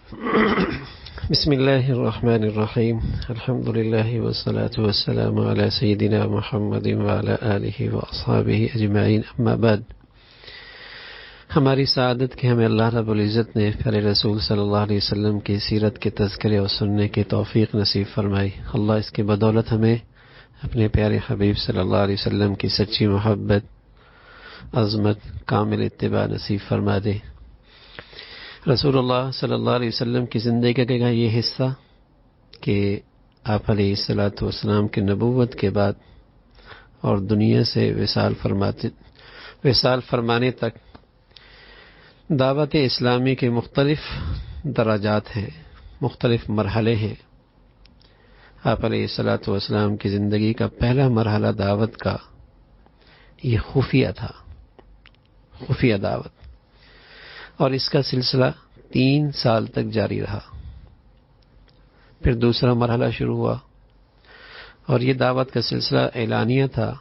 بسم الله الرحمن الرحيم. الحمد لله والصلاة والسلام على سيدنا محمد وعلى آله وأصحابه أجمعين. أما بعد. ہماری سعادت کے ہمیں اللہ رب العزت نے پیارے رسول صلی اللہ علیہ وسلم کی سیرت کے تذکرے اور سننے کی توفیق نصیب فرمائی. اللہ اس کی بدولت ہمیں اپنے پیارے حبیب صلی اللہ علیہ وسلم کی سچی محبت، عظمت، کامل اتباع نصیب فرما دے. رسول اللہ صلی اللہ علیہ وسلم کی زندگی کا یہ حصہ کہ آپ علیہ الصلاۃ والسلام کی نبوت کے بعد اور دنیا سے وصال فرمانے تک دعوت اسلامی کے مختلف درجات ہیں، مختلف مرحلے ہیں. آپ علیہ الصلاۃ والسلام کی زندگی کا پہلا مرحلہ دعوت کا یہ خفیہ تھا، خفیہ دعوت، اور اس کا سلسلہ 3 سال تک جاری رہا. پھر دوسرا مرحلہ شروع ہوا اور یہ دعوت کا سلسلہ اعلانیہ تھا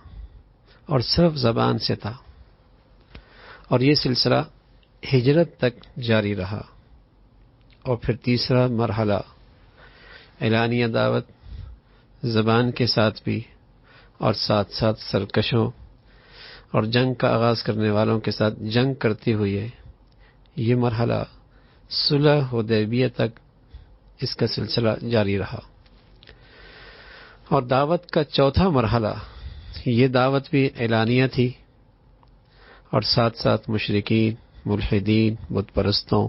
اور صرف زبان سے تھا، اور یہ سلسلہ ہجرت تک جاری رہا. اور پھر تیسرا مرحلہ اعلانیہ دعوت، زبان کے ساتھ بھی اور ساتھ ساتھ سرکشوں اور جنگ کا آغاز کرنے والوں کے ساتھ جنگ کرتے ہوئے یہ مرحلہ صلح حدیبیہ تک اس کا سلسلہ جاری رہا. اور دعوت کا چوتھا مرحلہ، یہ دعوت بھی اعلانیہ تھی اور ساتھ ساتھ مشرکین، ملحدین، بت پرستوں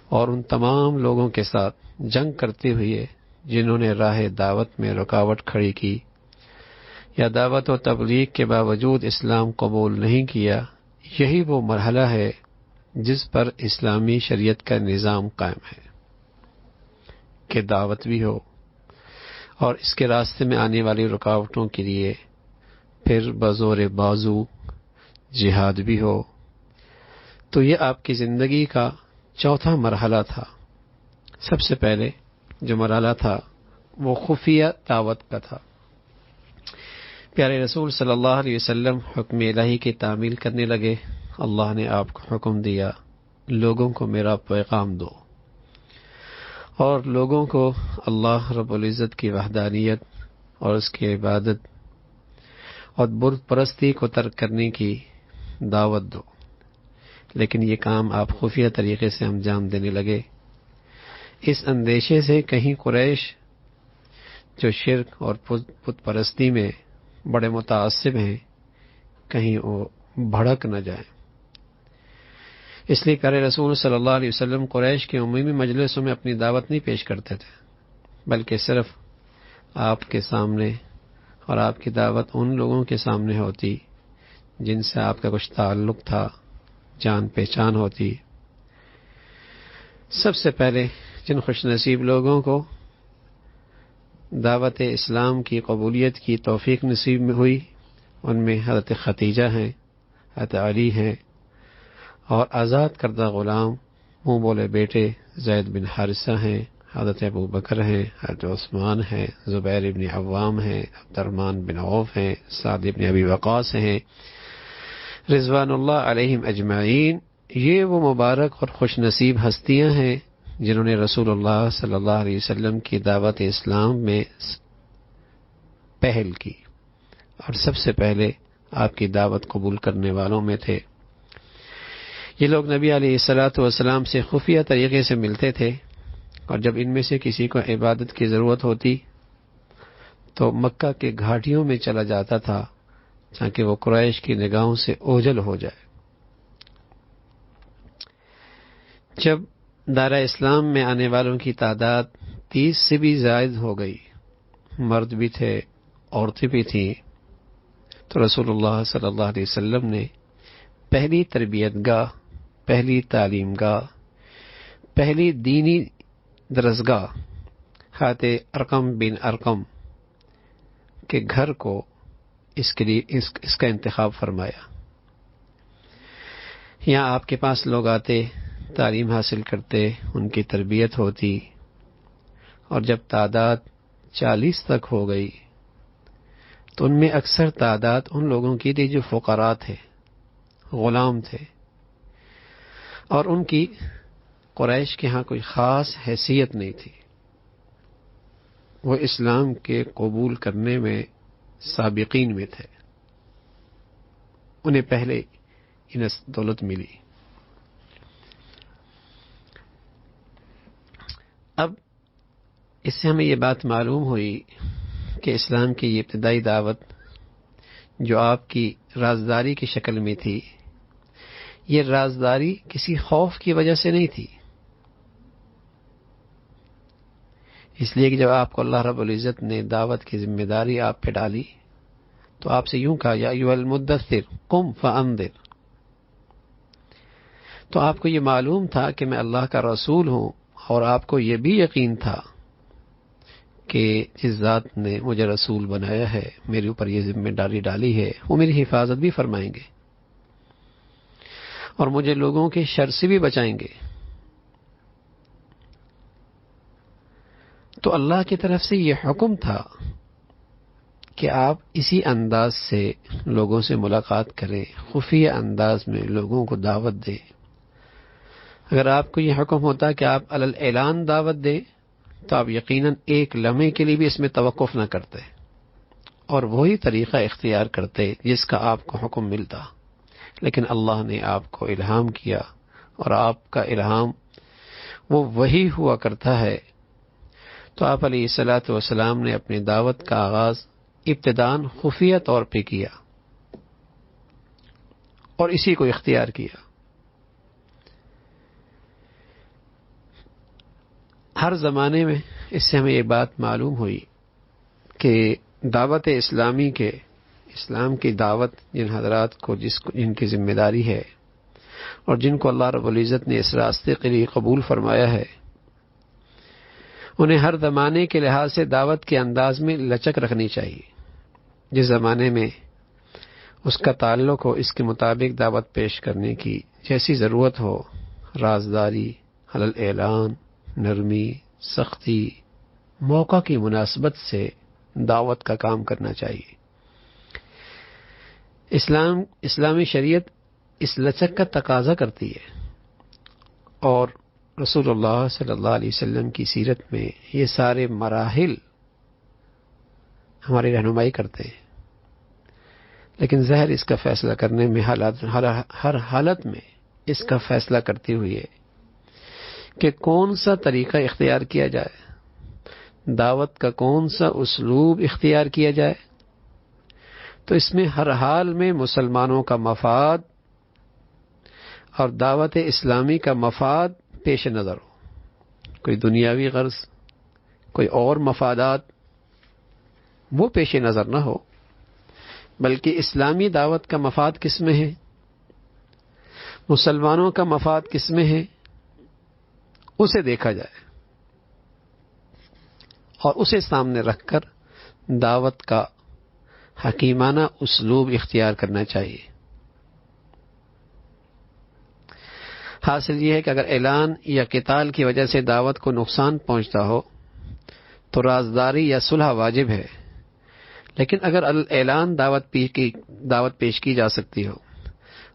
اور ان تمام لوگوں کے ساتھ جنگ کرتے ہوئے جنہوں نے راہ دعوت میں رکاوٹ کھڑی کی یا دعوت و تبلیغ کے باوجود اسلام قبول نہیں کیا. یہی وہ مرحلہ ہے جس پر اسلامی شریعت کا نظام قائم ہے کہ دعوت بھی ہو اور اس کے راستے میں آنے والی رکاوٹوں کے لیے پھر بزور بازو جہاد بھی ہو. تو یہ آپ کی زندگی کا چوتھا مرحلہ تھا. سب سے پہلے جو مرحلہ تھا وہ خفیہ دعوت کا تھا. پیارے رسول صلی اللہ علیہ وسلم حکم الہی کی تعمیل کرنے لگے. اللہ نے آپ کو حکم دیا، لوگوں کو میرا پیغام دو اور لوگوں کو اللہ رب العزت کی وحدانیت اور اس کی عبادت اور بت پرستی کو ترک کرنے کی دعوت دو. لیکن یہ کام آپ خفیہ طریقے سے انجام دینے لگے، اس اندیشے سے کہیں قریش جو شرک اور بت پرستی میں بڑے متعصب ہیں کہیں وہ بھڑک نہ جائیں. اس لیے پیارے رسول صلی اللہ علیہ وسلم قریش کے عمومی مجلسوں میں اپنی دعوت نہیں پیش کرتے تھے، بلکہ صرف آپ کے سامنے، اور آپ کی دعوت ان لوگوں کے سامنے ہوتی جن سے آپ کا کچھ تعلق تھا، جان پہچان ہوتی. سب سے پہلے جن خوش نصیب لوگوں کو دعوت اسلام کی قبولیت کی توفیق نصیب میں ہوئی ان میں حضرت خدیجہ ہیں، حضرت علی ہیں، اور آزاد کردہ غلام منہ بولے بیٹے زید بن حارثہ ہیں، حضرت ابو بکر ہیں، حضرت عثمان ہیں، زبیر بن عوام ہیں، عبد الرحمن بن عوف ہیں، سعد بن ابی وقاص ہیں، رضوان اللہ علیہم اجمعین. یہ وہ مبارک اور خوش نصیب ہستیاں ہیں جنہوں نے رسول اللہ صلی اللہ علیہ وسلم کی دعوت اسلام میں پہل کی اور سب سے پہلے آپ کی دعوت قبول کرنے والوں میں تھے. یہ لوگ نبی علیہ الصلاۃ والسلام سے خفیہ طریقے سے ملتے تھے، اور جب ان میں سے کسی کو عبادت کی ضرورت ہوتی تو مکہ کے گھاٹیوں میں چلا جاتا تھا تاکہ وہ قریش کی نگاہوں سے اوجھل ہو جائے. جب دارہ اسلام میں آنے والوں کی تعداد 30 سے بھی زائد ہو گئی، مرد بھی تھے، عورتیں بھی تھیں، تو رسول اللہ صلی اللہ علیہ وسلم نے پہلی تربیت گاہ، پہلی تعلیم گاہ، پہلی دینی درسگاہ حضرت ارقم بن ارقم کے گھر کو اس کے لیے اس کا انتخاب فرمایا. یہاں آپ کے پاس لوگ آتے، تعلیم حاصل کرتے، ان کی تربیت ہوتی، اور جب تعداد 40 تک ہو گئی تو ان میں اکثر تعداد ان لوگوں کی تھی جو فقراء تھے، غلام تھے، اور ان کی قریش کے ہاں کوئی خاص حیثیت نہیں تھی، وہ اسلام کے قبول کرنے میں سابقین میں تھے، انہیں پہلے ان دولت ملی۔ اب اس سے ہمیں یہ بات معلوم ہوئی کہ اسلام کی یہ ابتدائی دعوت جو آپ کی رازداری کی شکل میں تھی، یہ رازداری کسی خوف کی وجہ سے نہیں تھی، اس لیے کہ جب آپ کو اللہ رب العزت نے دعوت کی ذمہ داری آپ پہ ڈالی تو آپ سے یوں کہا یا ایھا المدثر قم فانذر، تو آپ کو یہ معلوم تھا کہ میں اللہ کا رسول ہوں، اور آپ کو یہ بھی یقین تھا کہ جس ذات نے مجھے رسول بنایا ہے، میرے اوپر یہ ذمہ داری ڈالی ہے، وہ میری حفاظت بھی فرمائیں گے اور مجھے لوگوں کے شر سے بھی بچائیں گے۔ تو اللہ کی طرف سے یہ حکم تھا کہ آپ اسی انداز سے لوگوں سے ملاقات کریں، خفیہ انداز میں لوگوں کو دعوت دیں۔ اگر آپ کو یہ حکم ہوتا کہ آپ علی الاعلان دعوت دیں تو آپ یقیناً ایک لمحے کے لیے بھی اس میں توقف نہ کرتے اور وہی طریقہ اختیار کرتے جس کا آپ کو حکم ملتا، لیکن اللہ نے آپ کو الہام کیا اور آپ کا الہام وہ وہی ہوا کرتا ہے۔ تو آپ علیہ الصلاۃ والسلام نے اپنی دعوت کا آغاز ابتداً خفیہ طور پہ کیا اور اسی کو اختیار کیا۔ ہر زمانے میں اس سے ہمیں یہ بات معلوم ہوئی کہ دعوت اسلام کی دعوت جن حضرات کو جن کی ذمہ داری ہے اور جن کو اللہ رب العزت نے اس راستے کے لیے قبول فرمایا ہے، انہیں ہر زمانے کے لحاظ سے دعوت کے انداز میں لچک رکھنی چاہیے۔ جس زمانے میں اس کا تعلق ہو اس کے مطابق دعوت پیش کرنے کی جیسی ضرورت ہو، رازداری، علی الاعلان، نرمی، سختی، موقع کی مناسبت سے دعوت کا کام کرنا چاہیے۔ اسلامی شریعت اس لچک کا تقاضا کرتی ہے، اور رسول اللہ صلی اللہ علیہ وسلم کی سیرت میں یہ سارے مراحل ہماری رہنمائی کرتے ہیں، لیکن ظاہر اس کا فیصلہ کرنے میں ہر حالت میں اس کا فیصلہ کرتے ہوئے کہ کون سا طریقہ اختیار کیا جائے، دعوت کا کون سا اسلوب اختیار کیا جائے، تو اس میں ہر حال میں مسلمانوں کا مفاد اور دعوت اسلامی کا مفاد پیش نظر ہو۔ کوئی دنیاوی غرض، کوئی اور مفادات وہ پیش نظر نہ ہو، بلکہ اسلامی دعوت کا مفاد کس میں ہے، مسلمانوں کا مفاد کس میں ہے، اسے دیکھا جائے اور اسے سامنے رکھ کر دعوت کا حکیمانہ اسلوب اختیار کرنا چاہیے۔ حاصل یہ ہے کہ اگر اعلان یا قتال کی وجہ سے دعوت کو نقصان پہنچتا ہو تو رازداری یا صلح واجب ہے، لیکن اگر اعلان دعوت پیش کی جا سکتی ہو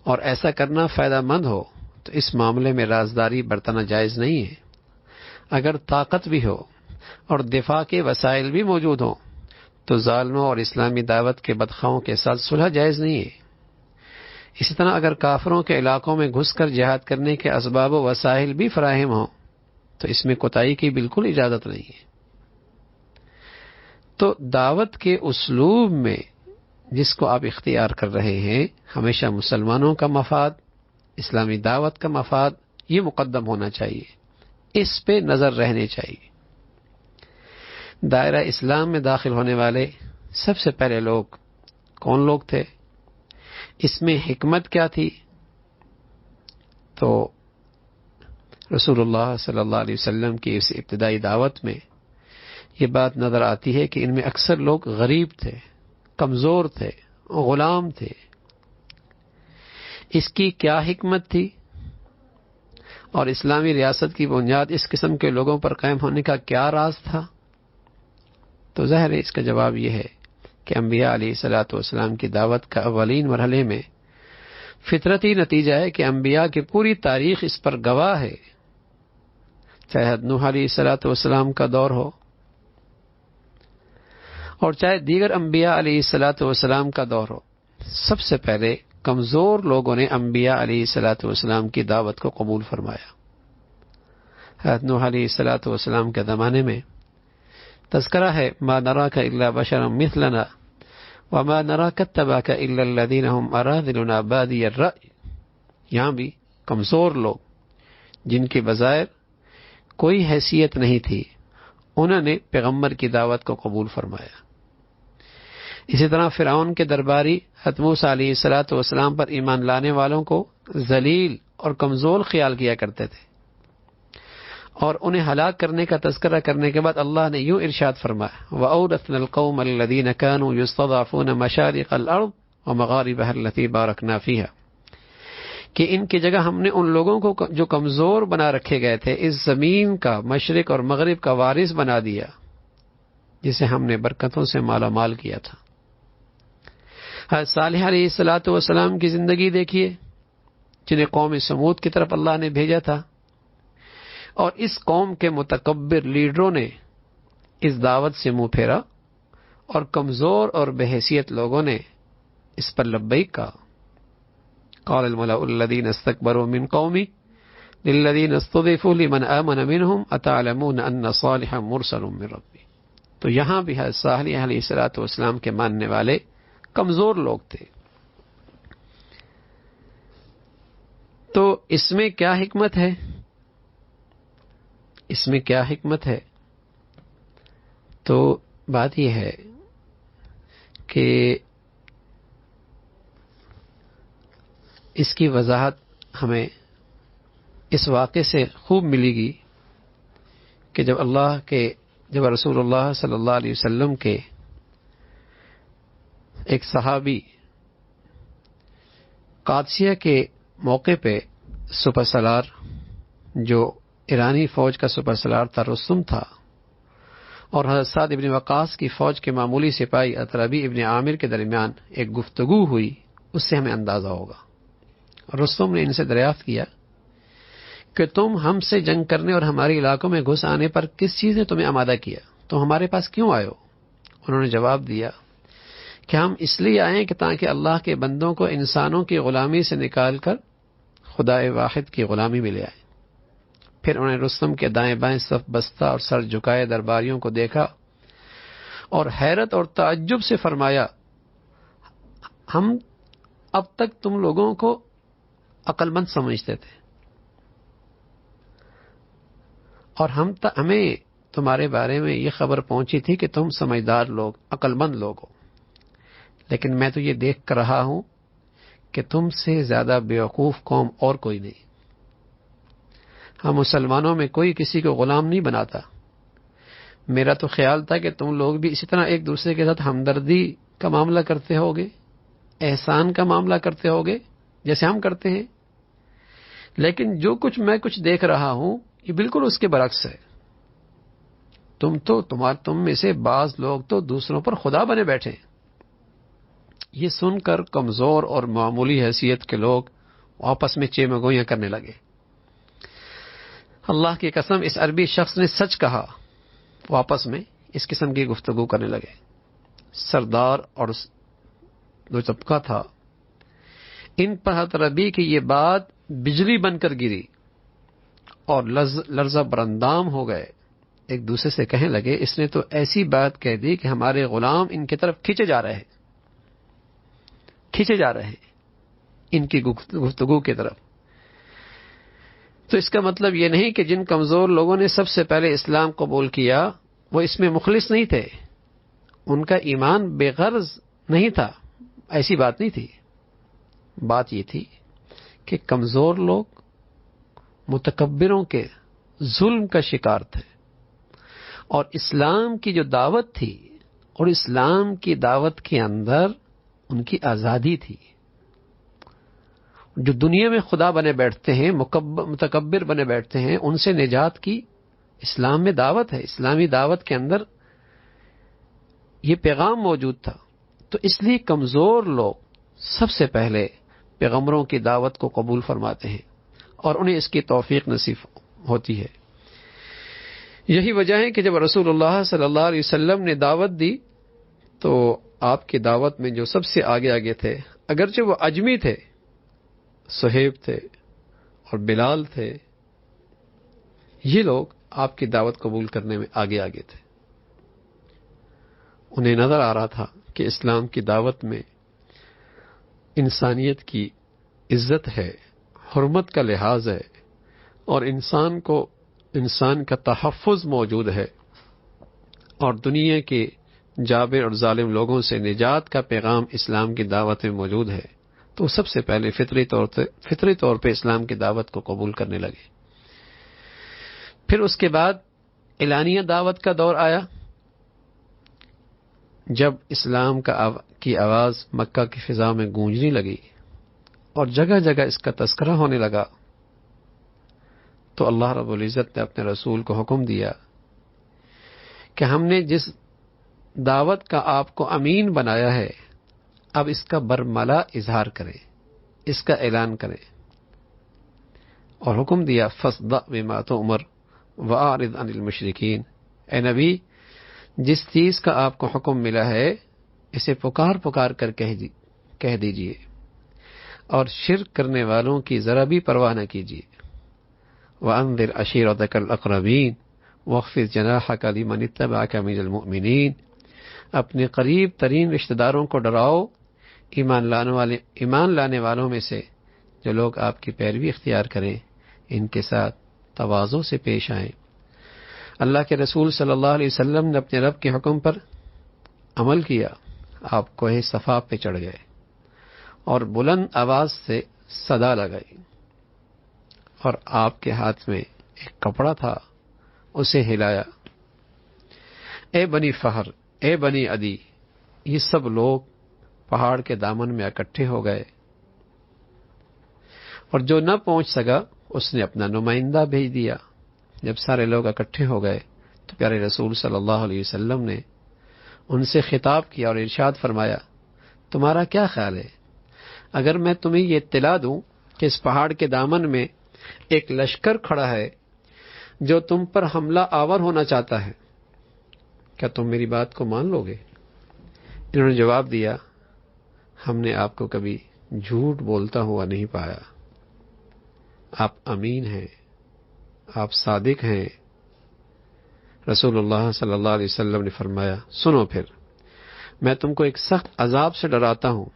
اور ایسا کرنا فائدہ مند ہو تو اس معاملے میں رازداری برتنا جائز نہیں ہے۔ اگر طاقت بھی ہو اور دفاع کے وسائل بھی موجود ہوں تو ظالموں اور اسلامی دعوت کے بدخواہوں کے ساتھ صلح جائز نہیں ہے۔ اسی طرح اگر کافروں کے علاقوں میں گھس کر جہاد کرنے کے اسباب و وسائل بھی فراہم ہوں تو اس میں کوتاہی کی بالکل اجازت نہیں ہے۔ تو دعوت کے اسلوب میں جس کو آپ اختیار کر رہے ہیں، ہمیشہ مسلمانوں کا مفاد، اسلامی دعوت کا مفاد یہ مقدم ہونا چاہیے، اس پہ نظر رہنی چاہیے۔ دائرہ اسلام میں داخل ہونے والے سب سے پہلے لوگ کون لوگ تھے، اس میں حکمت کیا تھی؟ تو رسول اللہ صلی اللہ علیہ وسلم کی اس ابتدائی دعوت میں یہ بات نظر آتی ہے کہ ان میں اکثر لوگ غریب تھے، کمزور تھے، غلام تھے۔ اس کی کیا حکمت تھی اور اسلامی ریاست کی بنیاد اس قسم کے لوگوں پر قائم ہونے کا کیا راز تھا؟ تو ظاہر ہے اس کا جواب یہ ہے کہ انبیاء علیہ الصلاۃ والسلام کی دعوت کا اولین مرحلے میں فطرتی نتیجہ ہے کہ انبیاء کی پوری تاریخ اس پر گواہ ہے چاہے نوح علیہ الصلوۃ والسلام کا دور ہو اور چاہے دیگر انبیاء علیہ الصلوۃ والسلام کا دور ہو، سب سے پہلے کمزور لوگوں نے انبیاء علیہ الصلوۃ والسلام کی دعوت کو قبول فرمایا۔ حضرت نوح علیہ الصلوۃ والسلام کے زمانے میں تذکرہ ہے، ما نراک الا بشرا مثلنا وما نراک اتبعک الا الذین هم اراذلنا بادی الرأی۔ یہاں بھی کمزور لوگ جن کے بظاہر کوئی حیثیت نہیں تھی، انہوں نے پیغمبر کی دعوت کو قبول فرمایا۔ اسی طرح فرعون کے درباری حضرت موسیٰ علیہ الصلوۃ والسلام پر ایمان لانے والوں کو ذلیل اور کمزور خیال کیا کرتے تھے، اور انہیں ہلاک کرنے کا تذکرہ کرنے کے بعد اللہ نے یوں ارشاد فرمایا، وَأَوْرَثْنَا الْقَوْمَ الَّذِينَ كَانُوا يُسْتَضْعَفُونَ مَشَارِقَ الْأَرْضِ وَمَغَارِبَهَا الَّتِي بَارَكْنَا فِيهَا، کہ ان کی جگہ ہم نے ان لوگوں کو جو کمزور بنا رکھے گئے تھے اس زمین کا مشرق اور مغرب کا وارث بنا دیا، جسے ہم نے برکتوں سے مالا مال کیا تھا۔ حضرت صالح علیہ الصلوۃ والسلام کی زندگی دیکھیے، جنہیں قوم سمود کی طرف اللہ نے بھیجا تھا، اور اس قوم کے متکبر لیڈروں نے اس دعوت سے منہ پھیرا اور کمزور اور بے حیثیت لوگوں نے اس پر لبیک کہا۔ قال الملأ الذين استكبروا من قومي للذين استضعفوا لمن آمن منهم أتعلمون أن صالحا مرسل من ربي۔ تو یہاں بھی حضرت صالح علیہ الصلوۃ والسلام کے ماننے والے کمزور لوگ تھے۔ تو اس میں کیا حکمت ہے؟ اس میں کیا حکمت ہے؟ تو بات یہ ہے کہ اس کی وضاحت ہمیں اس واقعے سے خوب ملے گی کہ جب رسول اللہ صلی اللہ علیہ وسلم کے ایک صحابی قادسیہ کے موقع پہ سپر سالار، جو ایرانی فوج کا سپر سالار تھا، رستم تھا، اور حضرت سعد ابن وقاص کی فوج کے معمولی سپاہی ربیع ابن عامر کے درمیان ایک گفتگو ہوئی، اس سے ہمیں اندازہ ہوگا۔ رستم نے ان سے دریافت کیا کہ تم ہم سے جنگ کرنے اور ہمارے علاقوں میں گھس آنے پر کس چیز نے تمہیں آمادہ کیا؟ تم ہمارے پاس کیوں آئے ہو؟ انہوں نے جواب دیا کہ ہم اس لیے آئے کہ تاکہ اللہ کے بندوں کو انسانوں کی غلامی سے نکال کر خدائے واحد کی غلامی میں لے آئے۔ پھر انہوں نے رستم کے دائیں بائیں صف بستہ اور سر جھکائے درباریوں کو دیکھا اور حیرت اور تعجب سے فرمایا، ہم اب تک تم لوگوں کو عقل مند سمجھتے تھے، اور ہمیں تمہارے بارے میں یہ خبر پہنچی تھی کہ تم سمجھدار لوگ، عقل مند لوگ ہو، لیکن میں تو یہ دیکھ کر رہا ہوں کہ تم سے زیادہ بیوقوف قوم اور کوئی نہیں۔ ہم مسلمانوں میں کوئی کسی کو غلام نہیں بناتا۔ میرا تو خیال تھا کہ تم لوگ بھی اسی طرح ایک دوسرے کے ساتھ ہمدردی کا معاملہ کرتے ہوگے، احسان کا معاملہ کرتے ہوگے جیسے ہم کرتے ہیں، لیکن جو میں کچھ دیکھ رہا ہوں یہ بالکل اس کے برعکس ہے۔ تم میں سے بعض لوگ تو دوسروں پر خدا بنے بیٹھے۔ یہ سن کر کمزور اور معمولی حیثیت کے لوگ آپس میں چیمگوئیاں کرنے لگے۔ اللہ کی قسم، اس عربی شخص نے سچ کہا۔ وہ آپس میں اس قسم کی گفتگو کرنے لگے۔ سردار اور جو طبقہ تھا، ان پر حضرت ربیع کی یہ بات بجلی بن کر گری اور لرزہ برندام ہو گئے۔ ایک دوسرے سے کہنے لگے، اس نے تو ایسی بات کہہ دی کہ ہمارے غلام ان کی طرف کھینچے جا رہے ہیں ان کی گفتگو کی طرف۔ تو اس کا مطلب یہ نہیں کہ جن کمزور لوگوں نے سب سے پہلے اسلام قبول کیا وہ اس میں مخلص نہیں تھے، ان کا ایمان بے غرض نہیں تھا، ایسی بات نہیں تھی۔ بات یہ تھی کہ کمزور لوگ متکبروں کے ظلم کا شکار تھے، اور اسلام کی جو دعوت تھی اور اسلام کی دعوت کے اندر ان کی آزادی تھی۔ جو دنیا میں خدا بنے بیٹھتے ہیں، متکبر بنے بیٹھتے ہیں، ان سے نجات کی اسلام میں دعوت ہے۔ اسلامی دعوت کے اندر یہ پیغام موجود تھا۔ تو اس لیے کمزور لوگ سب سے پہلے پیغمبروں کی دعوت کو قبول فرماتے ہیں اور انہیں اس کی توفیق نصیب ہوتی ہے۔ یہی وجہ ہے کہ جب رسول اللہ صلی اللہ علیہ وسلم نے دعوت دی تو آپ کی دعوت میں جو سب سے آگے آگے تھے، اگرچہ وہ اجمی تھے، صہیب تھے اور بلال تھے، یہ لوگ آپ کی دعوت قبول کرنے میں آگے آگے تھے۔ انہیں نظر آ رہا تھا کہ اسلام کی دعوت میں انسانیت کی عزت ہے، حرمت کا لحاظ ہے، اور انسان کا تحفظ موجود ہے، اور دنیا کے جابر اور ظالم لوگوں سے نجات کا پیغام اسلام کی دعوت میں موجود ہے۔ تو سب سے پہلے فطری طور پہ اسلام کی دعوت کو قبول کرنے لگے۔ پھر اس کے بعد اعلانیہ دعوت کا دور آیا، جب اسلام کی آواز مکہ کی فضا میں گونجنے لگی اور جگہ جگہ اس کا تذکرہ ہونے لگا، تو اللہ رب العزت نے اپنے رسول کو حکم دیا کہ ہم نے جس دعوت کا آپ کو امین بنایا ہے، اب اس کا برملا اظہار کریں، اس کا اعلان کریں، اور حکم دیا فاصدع بما تؤمر واعرض عن المشرکین۔ اے نبی، جس چیز کا آپ کو حکم ملا ہے اسے پکار کر کہہ دیجئے، اور شرک کرنے والوں کی ذرا بھی پرواہ نہ کیجیے۔ وَأَنذِرْ عَشِيرَتَكَ الْأَقْرَبِينَ وَاخْفِضْ جَنَاحَكَ لِمَنِ اتَّبَعَكَ مِنَ الْمُؤْمِنِينَ۔ اپنے قریب ترین رشتہ داروں کو ڈراؤ، ایمان لانے والوں میں سے جو لوگ آپ کی پیروی اختیار کریں، ان کے ساتھ تواضع سے پیش آئیں۔ اللہ کے رسول صلی اللہ علیہ وسلم نے اپنے رب کے حکم پر عمل کیا۔ آپ کوہ صفا پہ چڑھ گئے اور بلند آواز سے صدا لگائی، اور آپ کے ہاتھ میں ایک کپڑا تھا، اسے ہلایا۔ اے بنی فہر، اے بنی عدی، یہ سب لوگ پہاڑ کے دامن میں اکٹھے ہو گئے، اور جو نہ پہنچ سکا اس نے اپنا نمائندہ بھیج دیا۔ جب سارے لوگ اکٹھے ہو گئے تو پیارے رسول صلی اللہ علیہ وسلم نے ان سے خطاب کیا اور ارشاد فرمایا، تمہارا کیا خیال ہے اگر میں تمہیں یہ اطلاع دوں کہ اس پہاڑ کے دامن میں ایک لشکر کھڑا ہے جو تم پر حملہ آور ہونا چاہتا ہے، کیا تم میری بات کو مان لو گے؟ انہوں نے جواب دیا، ہم نے آپ کو کبھی جھوٹ بولتا ہوا نہیں پایا، آپ امین ہیں، آپ صادق ہیں۔ رسول اللہ صلی اللہ علیہ وسلم نے فرمایا، سنو پھر میں تم کو ایک سخت عذاب سے ڈراتا ہوں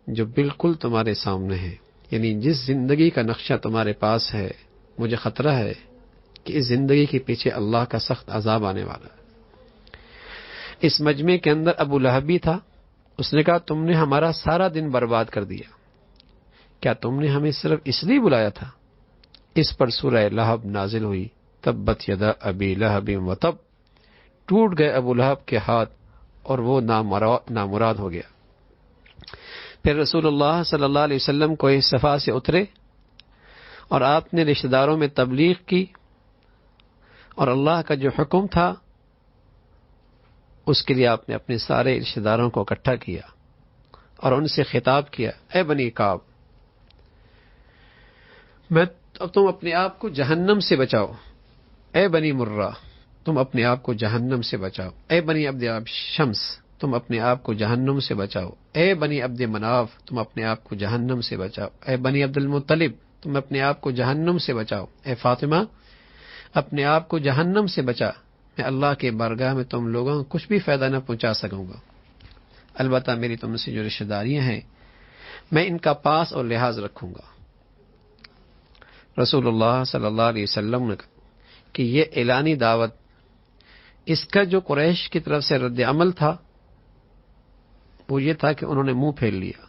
جو بالکل تمہارے سامنے ہے، یعنی جس زندگی کا نقشہ تمہارے پاس ہے، مجھے خطرہ ہے کہ اس زندگی کے پیچھے اللہ کا سخت عذاب آنے والا ہے۔ اس مجمع کے اندر ابو لہب بھی تھا۔ اس نے کہا، تم نے ہمارا سارا دن برباد کر دیا، کیا تم نے ہمیں صرف اس لیے بلایا تھا؟ اس پر سورہ لہب نازل ہوئی، تبت یدا ابی لہب وتب، ٹوٹ گئے ابو لہب کے ہاتھ اور وہ نامراد ہو گیا۔ پھر رسول اللہ صلی اللہ علیہ وسلم کوہ صفا سے اترے اور آپ نے رشتہ داروں میں تبلیغ کی، اور اللہ کا جو حکم تھا اس کے لیے آپ نے اپنے سارے رشتہ داروں کو اکٹھا کیا اور ان سے خطاب کیا، اے بنی کعب، تم اپنے آپ کو جہنم سے بچاؤ، اے بنی مرہ تم اپنے آپ کو جہنم سے بچاؤ، اے بنی عبد شمس تم اپنے آپ کو جہنم سے بچاؤ، اے بنی عبد مناف تم اپنے آپ کو جہنم سے بچاؤ، اے بنی عبد المطلب تم اپنے آپ کو جہنم سے بچاؤ، اے فاطمہ اپنے آپ کو جہنم سے بچا، میں اللہ کے بارگاہ میں تم لوگوں کو کچھ بھی فائدہ نہ پہنچا سکوں گا، البتہ میری تم سے جو رشتہ داریاں ہیں میں ان کا پاس اور لحاظ رکھوں گا۔ رسول اللہ صلی اللہ علیہ وسلم نے کہا کہ یہ اعلانی دعوت، اس کا جو قریش کی طرف سے رد عمل تھا وہ یہ تھا کہ انہوں نے منہ پھیر لیا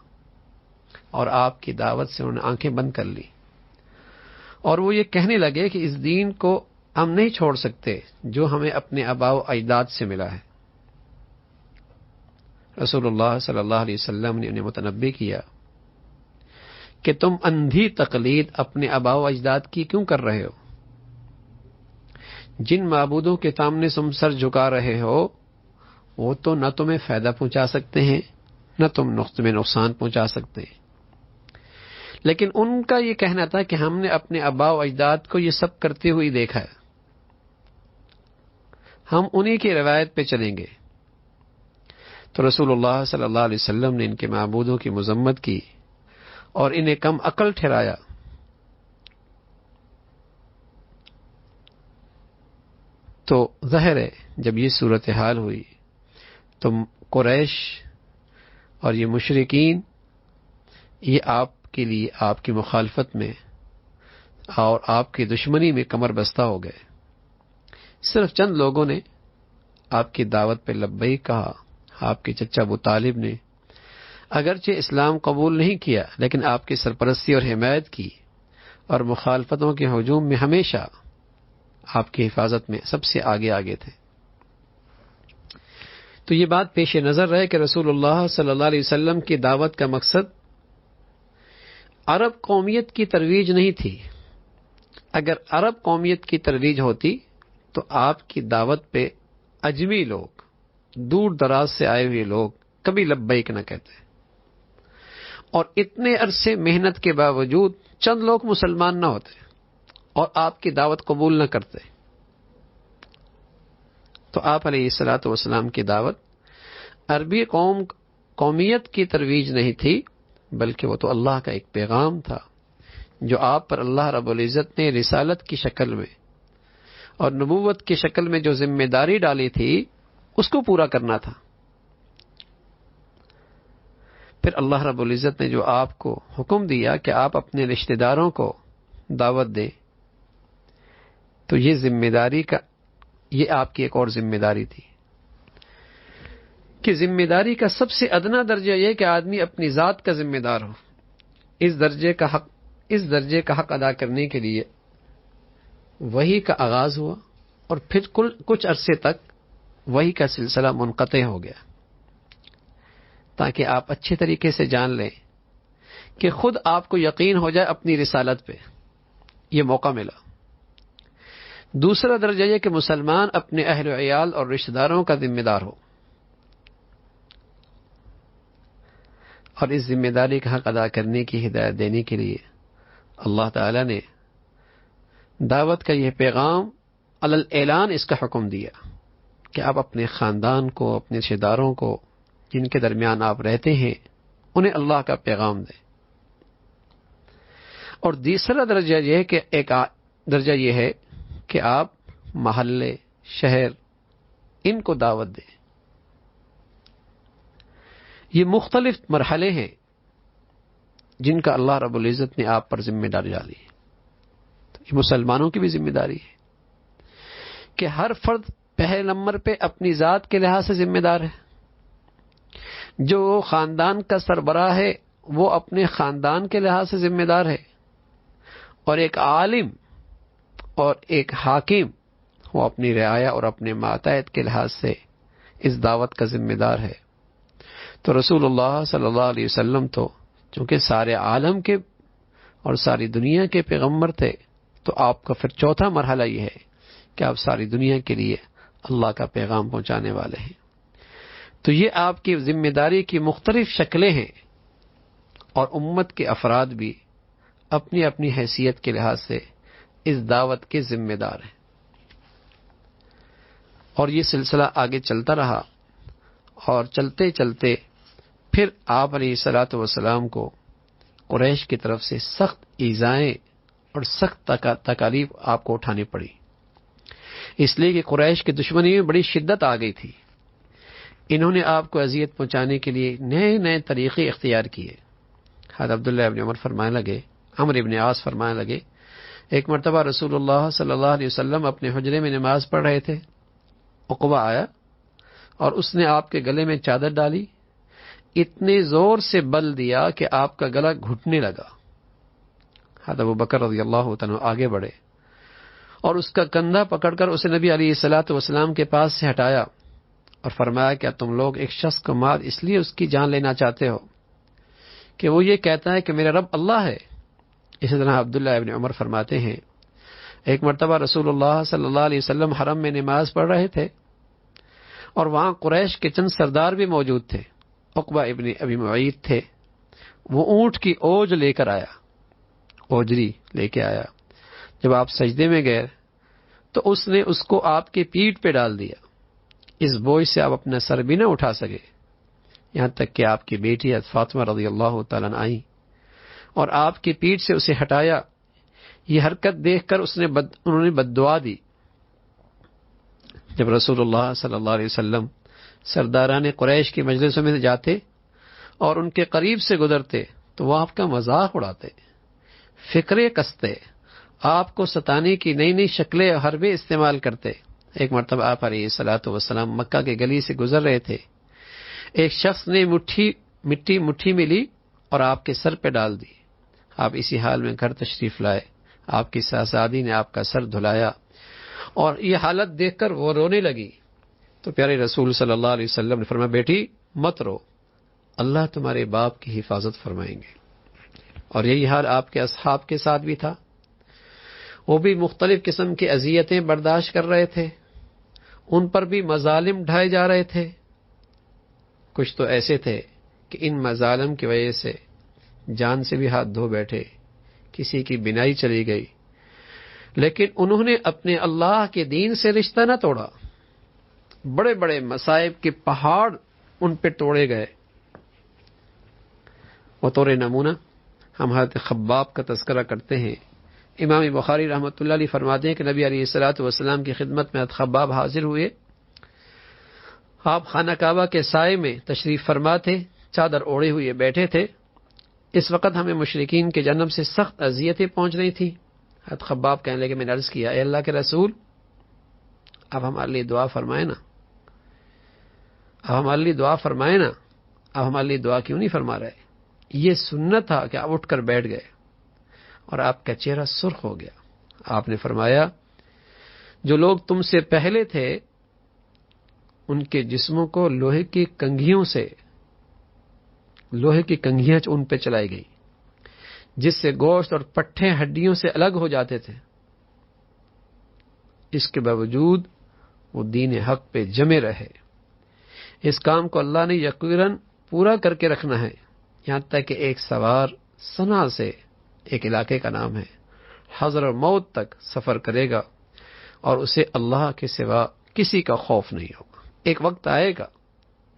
اور آپ کی دعوت سے انہوں نے آنکھیں بند کر لی، اور وہ یہ کہنے لگے کہ اس دین کو ہم نہیں چھوڑ سکتے جو ہمیں اپنے آباء و اجداد سے ملا ہے۔ رسول اللہ صلی اللہ علیہ وسلم نے انہیں متنبہ کیا کہ تم اندھی تقلید اپنے آباء و اجداد کی کیوں کر رہے ہو؟ جن معبودوں کے سامنے تم سر جھکا رہے ہو وہ تو نہ تمہیں فائدہ پہنچا سکتے ہیں نہ تمہیں نقصان پہنچا سکتے ہیں، لیکن ان کا یہ کہنا تھا کہ ہم نے اپنے آباء و اجداد کو یہ سب کرتے ہوئے دیکھا ہے، ہم انہی کی روایت پہ چلیں گے۔ تو رسول اللہ صلی اللہ علیہ وسلم نے ان کے معبودوں کی مذمت کی اور انہیں کم عقل ٹھہرایا۔ تو ظاہر ہے جب یہ صورتحال ہوئی تو قریش اور یہ مشرکین یہ آپ کے لیے آپ کی مخالفت میں اور آپ کی دشمنی میں کمر بستہ ہو گئے۔ صرف چند لوگوں نے آپ کی دعوت پہ لبیک کہا۔ آپ کے چچا ابو طالب نے اگرچہ اسلام قبول نہیں کیا لیکن آپ کی سرپرستی اور حمایت کی، اور مخالفتوں کے ہجوم میں ہمیشہ آپ کی حفاظت میں سب سے آگے تھے۔ تو یہ بات پیش نظر رہے کہ رسول اللہ صلی اللہ علیہ وسلم کی دعوت کا مقصد عرب قومیت کی ترویج نہیں تھی۔ اگر عرب قومیت کی ترویج ہوتی تو آپ کی دعوت پہ اجمی لوگ، دور دراز سے آئے ہوئے لوگ کبھی لبیک نہ کہتے، اور اتنے عرصے محنت کے باوجود چند لوگ مسلمان نہ ہوتے اور آپ کی دعوت قبول نہ کرتے۔ تو آپ علیہ الصلوۃ والسلام کی دعوت عربی قومیت کی ترویج نہیں تھی، بلکہ وہ تو اللہ کا ایک پیغام تھا جو آپ پر اللہ رب العزت نے رسالت کی شکل میں اور نبوت کی شکل میں جو ذمہ داری ڈالی تھی اس کو پورا کرنا تھا۔ پھر اللہ رب العزت نے جو آپ کو حکم دیا کہ آپ اپنے رشتہ داروں کو دعوت دیں، تو یہ ذمہ داری یہ آپ کی ایک اور ذمہ داری تھی کہ ذمہ داری کا سب سے ادنا درجہ یہ کہ آدمی اپنی ذات کا ذمہ دار ہو۔ اس درجے کا حق ادا کرنے کے لیے وحی کا آغاز ہوا، اور پھر کچھ عرصے تک وحی کا سلسلہ منقطع ہو گیا، تاکہ آپ اچھے طریقے سے جان لیں کہ خود آپ کو یقین ہو جائے اپنی رسالت پہ۔ یہ موقع ملا۔ دوسرا درجہ یہ کہ مسلمان اپنے اہل و عیال اور رشتہ داروں کا ذمہ دار ہو، اور اس ذمہ داری کا حق ادا کرنے کی ہدایت دینے کے لیے اللہ تعالی نے دعوت کا یہ پیغام علی الاعلان اس کا حکم دیا کہ آپ اپنے خاندان کو، اپنے رشتہ داروں کو جن کے درمیان آپ رہتے ہیں، انہیں اللہ کا پیغام دیں۔ اور تیسرا درجہ یہ ہے کہ آپ محلے، شہر، ان کو دعوت دیں۔ یہ مختلف مرحلے ہیں جن کا اللہ رب العزت نے آپ پر ذمہ داری ڈالی ہے۔ یہ مسلمانوں کی بھی ذمہ داری ہے کہ ہر فرد پہلے نمبر پہ اپنی ذات کے لحاظ سے ذمہ دار ہے۔ جو خاندان کا سربراہ ہے وہ اپنے خاندان کے لحاظ سے ذمہ دار ہے، اور ایک عالم اور ایک حاکم وہ اپنی رعایا اور اپنے ماتحت کے لحاظ سے اس دعوت کا ذمہ دار ہے۔ تو رسول اللہ صلی اللہ علیہ وسلم تو چونکہ سارے عالم کے اور ساری دنیا کے پیغمبر تھے، تو آپ کا پھر چوتھا مرحلہ یہ ہے کہ آپ ساری دنیا کے لیے اللہ کا پیغام پہنچانے والے ہیں۔ تو یہ آپ کی ذمہ داری کی مختلف شکلیں ہیں، اور امت کے افراد بھی اپنی اپنی حیثیت کے لحاظ سے اس دعوت کے ذمہ دار ہیں۔ اور یہ سلسلہ آگے چلتا رہا، اور چلتے چلتے پھر آپ علیہ الصلوۃ والسلام کو قریش کی طرف سے سخت ایذائیں اور سخت تکالیف آپ کو اٹھانی پڑی، اس لیے کہ قریش کی دشمنی میں بڑی شدت آ گئی تھی۔ انہوں نے آپ کو اذیت پہنچانے کے لیے نئے نئے طریقے اختیار کیے۔ حضرت عبداللہ ابن عمر فرمانے لگے، عمرو ابن عاص فرمانے لگے، ایک مرتبہ رسول اللہ صلی اللہ علیہ وسلم اپنے حجرے میں نماز پڑھ رہے تھے، عقبہ آیا اور اس نے آپ کے گلے میں چادر ڈالی، اتنے زور سے بل دیا کہ آپ کا گلا گھٹنے لگا۔ حضرت ابوبکر رضی اللہ عنہ آگے بڑھے اور اس کا کندھا پکڑ کر اسے نبی علیہ الصلوۃ والسلام کے پاس سے ہٹایا اور فرمایا، کیا تم لوگ ایک شخص کو مار اس لیے اس کی جان لینا چاہتے ہو کہ وہ یہ کہتا ہے کہ میرا رب اللہ ہے؟ اسی طرح عبداللہ ابن عمر فرماتے ہیں، ایک مرتبہ رسول اللہ صلی اللہ علیہ وسلم حرم میں نماز پڑھ رہے تھے، اور وہاں قریش کے چند سردار بھی موجود تھے۔ عقبہ ابن ابی معیط تھے، وہ اونٹ کی اوج لے کر آیا، اوجری لے کے آیا۔ جب آپ سجدے میں گئے تو اس نے اس کو آپ کے پیٹھ پہ ڈال دیا، اس بوجھ سے آپ اپنا سر بھی نہ اٹھا سکے، یہاں تک کہ آپ کی بیٹی فاطمہ رضی اللہ تعالیٰ عنہ آئی اور آپ کی پیٹھ سے اسے ہٹایا۔ یہ حرکت دیکھ کر انہوں نے بد دعا دی۔ جب رسول اللہ صلی اللہ علیہ وسلم سرداران قریش کی مجلسوں میں جاتے اور ان کے قریب سے گزرتے تو وہ آپ کا مذاق اڑاتے، فکرے کستے، آپ کو ستانے کی نئی نئی شکلیں اور حربے استعمال کرتے۔ ایک مرتبہ آپ علیہ الصلوۃ والسلام مکہ کے گلی سے گزر رہے تھے، ایک شخص نے مٹھی میں لی اور آپ کے سر پہ ڈال دی۔ آپ اسی حال میں گھر تشریف لائے، آپ کی شہزادی نے آپ کا سر دھلایا اور یہ حالت دیکھ کر وہ رونے لگی تو پیارے رسول صلی اللہ علیہ وسلم نے فرمایا بیٹی مت رو، اللہ تمہارے باپ کی حفاظت فرمائیں گے۔ اور یہی حال آپ کے اصحاب کے ساتھ بھی تھا، وہ بھی مختلف قسم کی اذیتیں برداشت کر رہے تھے، ان پر بھی مظالم ڈھائے جا رہے تھے۔ کچھ تو ایسے تھے کہ ان مظالم کی وجہ سے جان سے بھی ہاتھ دھو بیٹھے، کسی کی بینائی چلی گئی، لیکن انہوں نے اپنے اللہ کے دین سے رشتہ نہ توڑا، بڑے بڑے مصائب کے پہاڑ ان پہ توڑے گئے۔ بطور نمونہ ہم حضرت خباب کا تذکرہ کرتے ہیں، امام بخاری رحمۃ اللہ علیہ فرماتے ہیں کہ نبی علیہ الصلوۃ والسلام کی خدمت میں حضرت خباب حاضر ہوئے، آپ خانہ کعبہ کے سائے میں تشریف فرما تھے، چادر اوڑھے ہوئے بیٹھے تھے۔ اس وقت ہمیں مشرکین کے جانب سے سخت اذیتیں پہنچ رہی تھیں۔ حضرت خباب کہنے لگے، میں نے عرض کیا اے اللہ کے رسول اب ہمارے لیے دعا فرمائے نا، اب ہمارے لیے دعا فرمائے نا، اب ہمارے لیے دعا کیوں نہیں فرما رہے؟ یہ سننا تھا کہ آپ اٹھ کر بیٹھ گئے اور آپ کا چہرہ سرخ ہو گیا۔ آپ نے فرمایا جو لوگ تم سے پہلے تھے ان کے جسموں کو لوہے کی کنگھیوں ان پہ چلائی گئی، جس سے گوشت اور پٹھے ہڈیوں سے الگ ہو جاتے تھے، اس کے باوجود وہ دین حق پہ جمے رہے۔ اس کام کو اللہ نے یقیناً پورا کر کے رکھنا ہے، یہاں تک کہ ایک سوار صنعاء سے، ایک علاقے کا نام ہے، حضر موت تک سفر کرے گا اور اسے اللہ کے سوا کسی کا خوف نہیں ہوگا۔ ایک وقت آئے گا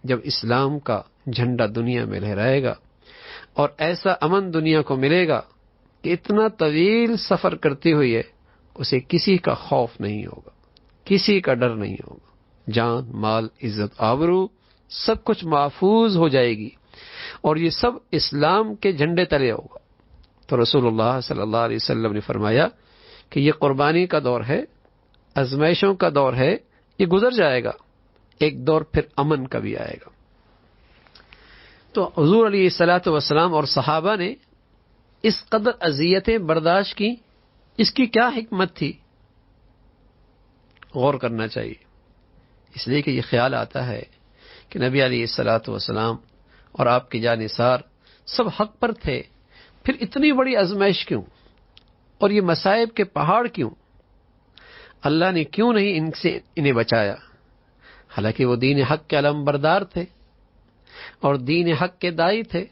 جب اسلام کا جھنڈا دنیا میں لہرائے گا اور ایسا امن دنیا کو ملے گا کہ اتنا طویل سفر کرتے ہوئے اسے کسی کا خوف نہیں ہوگا، کسی کا ڈر نہیں ہوگا، جان مال عزت آبرو سب کچھ محفوظ ہو جائے گی اور یہ سب اسلام کے جھنڈے تلے ہوگا۔ تو رسول اللہ صلی اللہ علیہ وسلم نے فرمایا کہ یہ قربانی کا دور ہے، آزمائشوں کا دور ہے، یہ گزر جائے گا، ایک دور پھر امن کا بھی آئے گا۔ تو حضور علیہ الصلوۃ والسلام اور صحابہ نے اس قدر اذیتیں برداشت کی، اس کی کیا حکمت تھی؟ غور کرنا چاہیے، اس لیے کہ یہ خیال آتا ہے کہ نبی علیہ الصلوۃ والسلام اور آپ کے جانثار سب حق پر تھے، پھر اتنی بڑی آزمائش کیوں اور یہ مصائب کے پہاڑ کیوں؟ اللہ نے کیوں نہیں انہیں بچایا؟ حالانکہ وہ دین حق کے علم بردار تھے اور دین حق کے داعی تھے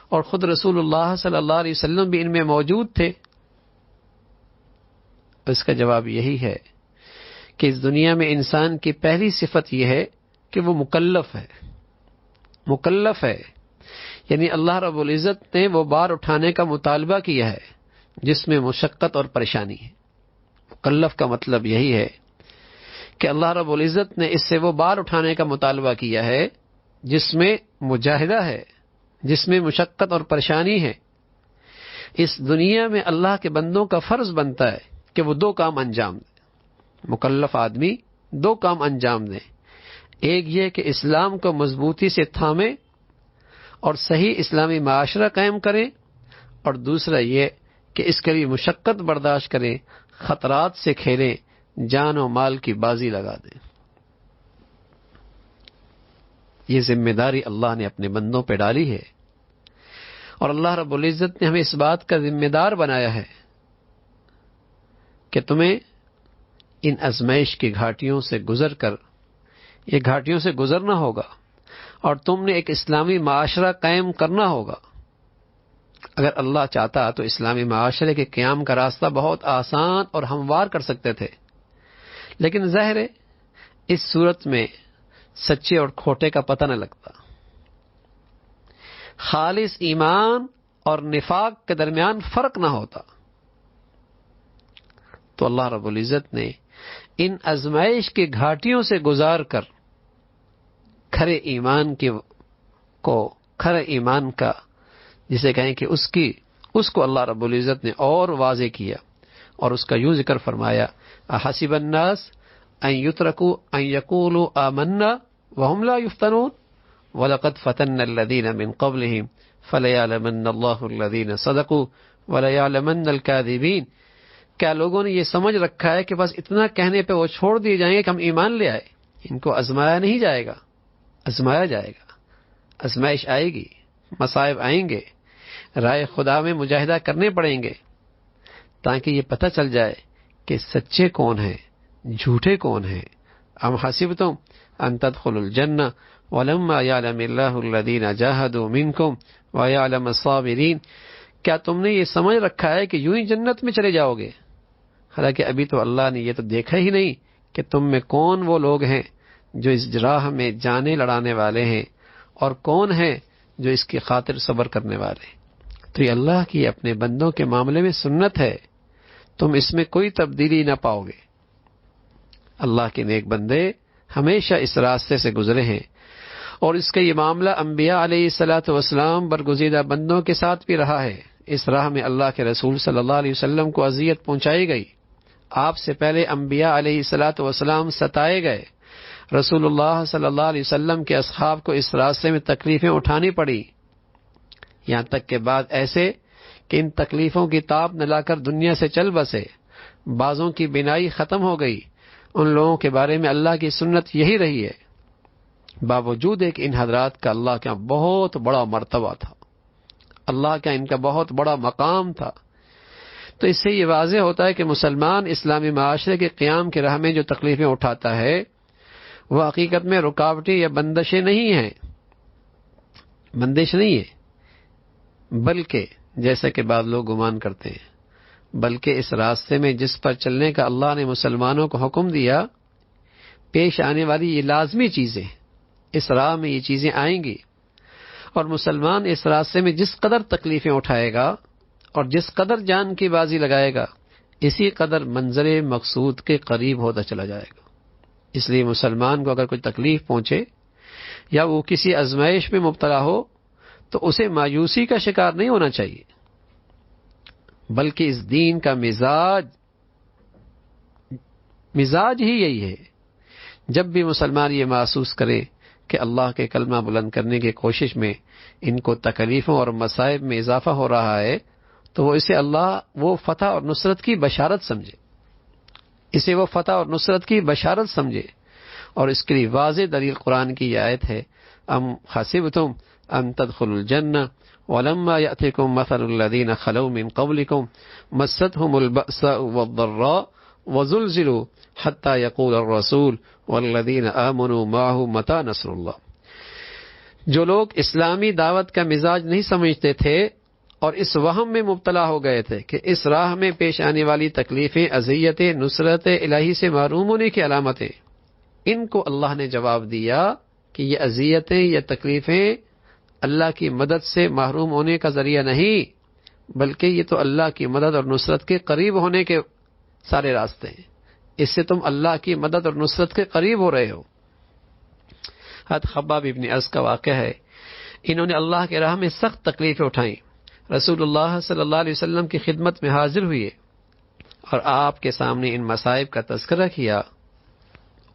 اور خود رسول اللہ صلی اللہ علیہ وسلم بھی ان میں موجود تھے۔ اس کا جواب یہی ہے کہ اس دنیا میں انسان کی پہلی صفت یہ ہے کہ وہ مکلف ہے، یعنی اللہ رب العزت نے وہ بار اٹھانے کا مطالبہ کیا ہے جس میں مشقت اور پریشانی ہے۔ مکلف کا مطلب یہی ہے کہ اللہ رب العزت نے اس سے وہ بار اٹھانے کا مطالبہ کیا ہے جس میں مجاہدہ ہے، جس میں مشقت اور پریشانی ہے۔ اس دنیا میں اللہ کے بندوں کا فرض بنتا ہے کہ وہ دو کام انجام دیں، مکلف آدمی دو کام انجام دیں، ایک یہ کہ اسلام کو مضبوطی سے تھامیں اور صحیح اسلامی معاشرہ قائم کریں، اور دوسرا یہ کہ اس کے لیے مشقت برداشت کریں، خطرات سے کھیلیں، جان و مال کی بازی لگا دیں۔ یہ ذمہ داری اللہ نے اپنے بندوں پہ ڈالی ہے اور اللہ رب العزت نے ہمیں اس بات کا ذمہ دار بنایا ہے کہ تمہیں ان آزمائش کی گھاٹیوں سے گزرنا ہوگا اور تم نے ایک اسلامی معاشرہ قائم کرنا ہوگا۔ اگر اللہ چاہتا تو اسلامی معاشرے کے قیام کا راستہ بہت آسان اور ہموار کر سکتے تھے، لیکن ظاہر ہے اس صورت میں سچے اور کھوٹے کا پتہ نہ لگتا. خالص ایمان اور نفاق کے درمیان فرق نہ ہوتا. تو اللہ رب العزت نے ان آزمائش کی گھاٹیوں سے گزار کر کھرے ایمان کھرے ایمان کا جسے کہیں کہ اس کو اللہ رب العزت نے اور واضح کیا اور اس کا یوں ذکر فرمایا احسب الناس ان یترکوا ان یقولوا آمنا وهم لا یفتنون وَلَقَدْ فَتَنَّ الَّذِينَ مِنْ قَبْلِهِمْ فَلَيَعْلَمَنَّ اللَّهُ الَّذِينَ صَدَقُوا وَلَيَعْلَمَنَّ الْكَاذِبِينَ. کیا لوگوں نے یہ سمجھ رکھا ہے کہ بس اتنا کہنے پہ وہ چھوڑ دیے جائیں گے کہ ہم ایمان لے آئے؟ ان کو آزمایا نہیں جائے گا، آزمایا جائے گا. آزمائش آئے گی، مصائب آئیں گے، رائے خدا میں مجاہدہ کرنے پڑیں گے تاکہ یہ پتہ چل جائے کہ سچے کون ہیں، جھوٹے کون ہیں. ام حسبتم ان تدخلوا الجنہ وَلَمَّا يَعْلَمِ اللَّهُ الَّذِينَ جَاهَدُوا مِنْكُمْ وَيَعْلَمَ الصَّابِرِينَ. کیا تم نے یہ سمجھ رکھا ہے کہ یوں ہی جنت میں چلے جاؤ گے؟ حالانکہ ابھی تو اللہ نے یہ تو دیکھا ہی نہیں کہ تم میں کون وہ لوگ ہیں جو اس راہ میں جانیں لڑانے والے ہیں اور کون ہیں جو اس کی خاطر صبر کرنے والے ہیں. تو یہ اللہ کی اپنے بندوں کے معاملے میں سنت ہے، تم اس میں کوئی تبدیلی نہ پاؤ گے. اللہ کے نیک بندے ہمیشہ اس راستے سے گزرے ہیں اور اس کا یہ معاملہ انبیاء علیہ الصلاۃ والسلام برگزیدہ بندوں کے ساتھ بھی رہا ہے. اس راہ میں اللہ کے رسول صلی اللہ علیہ وسلم کو اذیت پہنچائی گئی، آپ سے پہلے انبیاء علیہ الصلاۃ والسلام ستائے گئے، رسول اللہ صلی اللہ علیہ وسلم کے اصحاب کو اس راستے میں تکلیفیں اٹھانی پڑی، یہاں تک کہ بعد ایسے کہ ان تکلیفوں کی تاب نہ لا کر دنیا سے چل بسے. بعضوں کی بینائی ختم ہو گئی. ان لوگوں کے بارے میں اللہ کی سنت یہی رہی ہے، باوجود ہے کہ ان حضرات کا اللہ کا بہت بڑا مرتبہ تھا، اللہ کا ان کا بہت بڑا مقام تھا. تو اس سے یہ واضح ہوتا ہے کہ مسلمان اسلامی معاشرے کے قیام کی راہ میں جو تکلیفیں اٹھاتا ہے وہ حقیقت میں رکاوٹیں یا بندشیں نہیں ہیں، بندش نہیں ہے، بلکہ جیسا کہ بعض لوگ گمان کرتے ہیں، بلکہ اس راستے میں جس پر چلنے کا اللہ نے مسلمانوں کو حکم دیا، پیش آنے والی یہ لازمی چیزیں، اس راہ میں یہ چیزیں آئیں گی، اور مسلمان اس راستے میں جس قدر تکلیفیں اٹھائے گا اور جس قدر جان کی بازی لگائے گا اسی قدر منظر مقصود کے قریب ہوتا چلا جائے گا. اس لیے مسلمان کو اگر کوئی تکلیف پہنچے یا وہ کسی آزمائش میں مبتلا ہو تو اسے مایوسی کا شکار نہیں ہونا چاہیے، بلکہ اس دین کا مزاج ہی یہی ہے. جب بھی مسلمان یہ محسوس کرے کہ اللہ کے کلمہ بلند کرنے کی کوشش میں ان کو تکلیفوں اور مصائب میں اضافہ ہو رہا ہے تو وہ اسے وہ فتح اور نصرت کی بشارت سمجھے، اسے وہ فتح اور نصرت کی بشارت سمجھے. اور اس کے لیے واضح دلیل قرآن کی یہ آیت ہے ام حسبتم ان تدخلوا الجنہ ولما یأتکم مثل الذین خلوا من قبلکم مستهم البأساء والضراء وزلزلوا حتى يقول الرسول والذین آمنوا معه متى نصر اللہ. جو لوگ اسلامی دعوت کا مزاج نہیں سمجھتے تھے اور اس وہم میں مبتلا ہو گئے تھے کہ اس راہ میں پیش آنے والی تکلیفیں اذیتیں نصرت الہی سے محروم ہونے کی علامتیں، ان کو اللہ نے جواب دیا کہ یہ اذیتیں یا تکلیفیں اللہ کی مدد سے محروم ہونے کا ذریعہ نہیں، بلکہ یہ تو اللہ کی مدد اور نصرت کے قریب ہونے کے سارے راستے ہیں. اس سے تم اللہ کی مدد اور نصرت کے قریب ہو رہے ہو. حضرت خباب ابن ارز کا واقعہ ہے، انہوں نے اللہ کے راہ میں سخت تکلیفیں اٹھائیں، رسول اللہ صلی اللہ علیہ وسلم کی خدمت میں حاضر ہوئے اور آپ کے سامنے ان مصائب کا تذکرہ کیا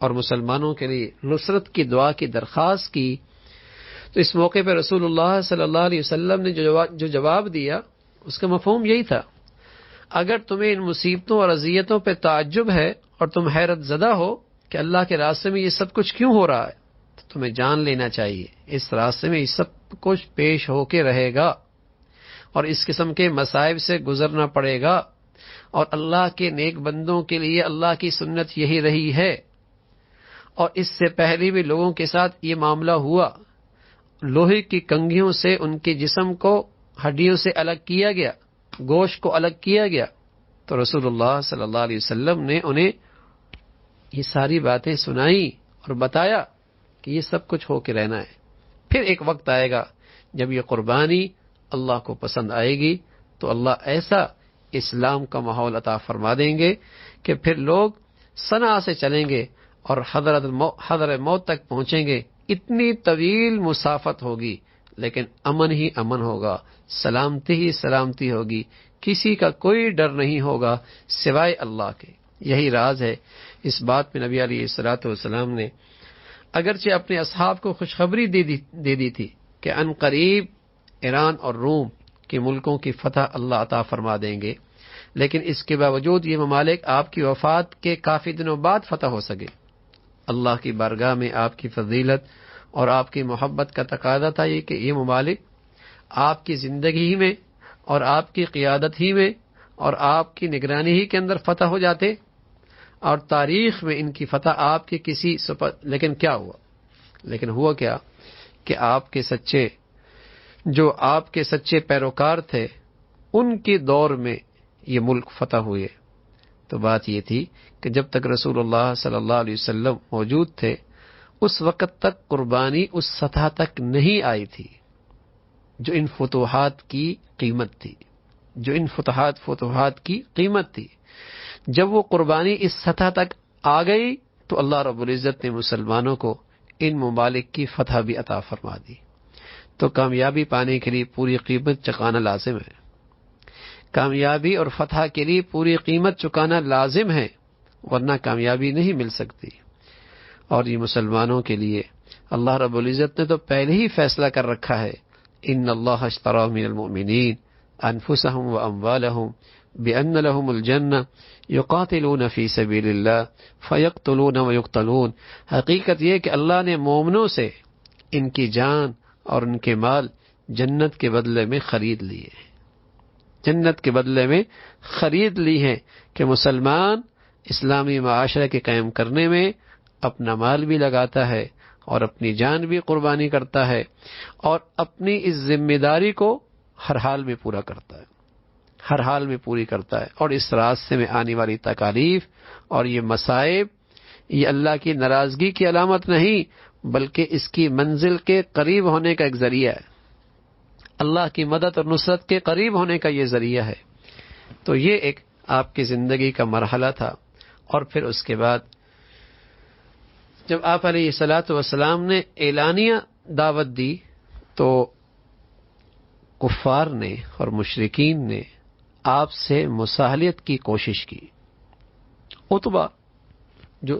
اور مسلمانوں کے لیے نصرت کی دعا کی درخواست کی. تو اس موقع پہ رسول اللہ صلی اللہ علیہ وسلم نے جو جواب دیا اس کا مفہوم یہی تھا، اگر تمہیں ان مصیبتوں اور اذیتوں پہ تعجب ہے اور تم حیرت زدہ ہو کہ اللہ کے راستے میں یہ سب کچھ کیوں ہو رہا ہے تو تمہیں جان لینا چاہیے اس راستے میں یہ سب کچھ پیش ہو کے رہے گا اور اس قسم کے مصائب سے گزرنا پڑے گا، اور اللہ کے نیک بندوں کے لیے اللہ کی سنت یہی رہی ہے. اور اس سے پہلے بھی لوگوں کے ساتھ یہ معاملہ ہوا، لوہے کی کنگھیوں سے ان کے جسم کو ہڈیوں سے الگ کیا گیا، گوشت کو الگ کیا گیا، تو رسول اللہ صلی اللہ علیہ وسلم نے انہیں یہ ساری باتیں سنائی اور بتایا کہ یہ سب کچھ ہو کے رہنا ہے. پھر ایک وقت آئے گا جب یہ قربانی اللہ کو پسند آئے گی تو اللہ ایسا اسلام کا ماحول عطا فرما دیں گے کہ پھر لوگ صنعاء سے چلیں گے اور حضرت موت تک پہنچیں گے. اتنی طویل مسافت ہوگی لیکن امن ہی امن ہوگا، سلامتی ہی سلامتی ہوگی، کسی کا کوئی ڈر نہیں ہوگا سوائے اللہ کے. یہی راز ہے. اس بات میں نبی علیہ الصلوۃ والسلام نے اگرچہ اپنے اصحاب کو خوشخبری دے دی تھی کہ ان قریب ایران اور روم کے ملکوں کی فتح اللہ عطا فرما دیں گے، لیکن اس کے باوجود یہ ممالک آپ کی وفات کے کافی دنوں بعد فتح ہو سکے. اللہ کی بارگاہ میں آپ کی فضیلت اور آپ کی محبت کا تقاضا تھا یہ کہ یہ ممالک آپ کی زندگی ہی میں اور آپ کی قیادت ہی میں اور آپ کی نگرانی ہی کے اندر فتح ہو جاتے، اور تاریخ میں ان کی فتح آپ کے کسی لیکن کیا ہوا؟ لیکن ہوا کیا کہ آپ کے سچے پیروکار تھے ان کے دور میں یہ ملک فتح ہوئے. تو بات یہ تھی کہ جب تک رسول اللہ صلی اللہ علیہ وسلم موجود تھے اس وقت تک قربانی اس سطح تک نہیں آئی تھی جو ان فتوحات کی قیمت تھی. جب وہ قربانی اس سطح تک آ گئی تو اللہ رب العزت نے مسلمانوں کو ان ممالک کی فتح بھی عطا فرما دی. تو کامیابی پانے کے لیے پوری قیمت چکانا لازم ہے. کامیابی اور فتح کے لیے پوری قیمت چکانا لازم ہے، ورنہ کامیابی نہیں مل سکتی. اور یہ مسلمانوں کے لیے اللہ رب العزت نے تو پہلے ہی فیصلہ کر رکھا ہے. ان اللہ اشتری من المؤمنین انفسهم واموالهم بان لهم الجنہ یقاتلون فی سبیل اللہ فیقتلون ویقتلون. حقیقت یہ کہ اللہ نے مومنوں سے ان کی جان اور ان کے مال جنت کے بدلے میں خرید لیے ہیں. جنت کے بدلے میں خرید لی ہے کہ مسلمان اسلامی معاشرے کے قائم کرنے میں اپنا مال بھی لگاتا ہے اور اپنی جان بھی قربانی کرتا ہے اور اپنی اس ذمہ داری کو ہر حال میں پورا کرتا ہے، ہر حال میں پوری کرتا ہے. اور اس راستے میں آنے والی تکالیف اور یہ مصائب یہ اللہ کی ناراضگی کی علامت نہیں بلکہ اس کی منزل کے قریب ہونے کا ایک ذریعہ ہے، اللہ کی مدد اور نصرت کے قریب ہونے کا یہ ذریعہ ہے. تو یہ ایک آپ کی زندگی کا مرحلہ تھا. اور پھر اس کے بعد جب آپ علیہ الصلوۃ والسلام نے اعلانیہ دعوت دی تو کفار نے اور مشرکین نے آپ سے مصالحت کی کوشش کی. عتبہ جو